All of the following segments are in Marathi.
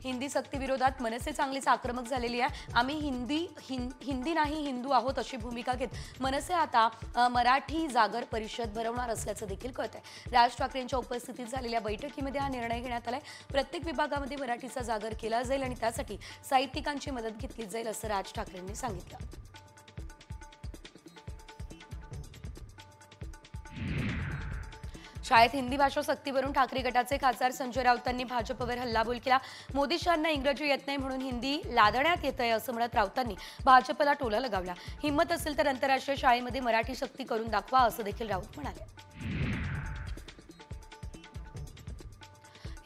हिंदी सक्तीविरोधात मनसे चांगलीच आक्रमक झालेली आहे। आम्ही हिंदी नाही हिंदू आहोत अशी भूमिका घेत मनसे आता मराठी जागर परिषद भरवणार असल्याचं देखील कळत आहे। राज ठाकरेंच्या उपस्थितीत झालेल्या बैठकीमध्ये हा निर्णय घेण्यात आलाय। प्रत्येक विभागामध्ये मराठीचा जागर केला जाईल आणि त्यासाठी साहित्यिकांची मदत घेतली जाईल असं राज ठाकरेंनी सांगितलं। शाळेत हिंदी भाषा सक्तीवरून ठाकरे गटाचे खासदार संजय राऊतांनी भाजपवर हल्लाबोल केला। मोदी शहांना इंग्रजी येत नाही म्हणून हिंदी लादण्यात येतंय असं म्हणत राऊतांनी भाजपला टोला लगावला। हिम्मत असेल तर आंतरराष्ट्रीय शाळेमध्ये मराठी सक्ती करून दाखवा असं देखील राऊत म्हणाले।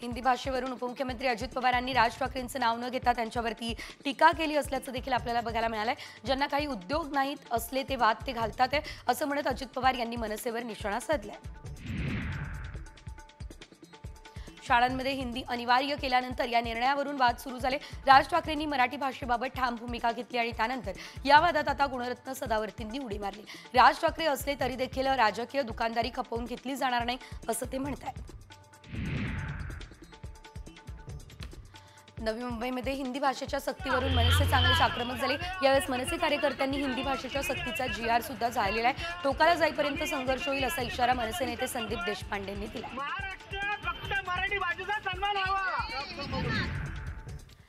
हिंदी भाषेवरून उपमुख्यमंत्री अजित पवारांनी राज ठाकरेंचं नाव न घेता त्यांच्यावरती टीका केली असल्याचं देखील आपल्याला बघायला मिळालंय। ज्यांना काही उद्योग नाहीत असले ते वाद ते घालतात आहे असं म्हणत अजित पवार यांनी मनसेवर निशाणा साधलाय। शाळांमध्ये हिंदी अनिवार्य केल्यानंतर या निर्णयावरून वाद सुरू झाले। राज ठाकरेंनी मराठी भाषेबाबत ठाम भूमिका घेतली आणि त्यानंतर या वादात आता गुणरत्न सदावर्तींनी उडी मारली। राज ठाकरे असले तरी देखील राजकीय दुकानदारी खपवून घेतली जाणार नाही असं ते म्हणतात। नवी मुंबईमध्ये हिंदी भाषेच्या सक्तीवरून मनसे चांगलेच आक्रमक झाले। यावेळेस मनसे कार्यकर्त्यांनी हिंदी भाषेच्या सक्तीचा GR सुद्धा जाहीर आहे। टोकाला जाईपर्यंत संघर्ष होईल असा इशारा मनसे नेते संदीप देशपांडेंनी दिला। महाराष्ट्र फक्त मराठी भाषेचा सन्मान हवा।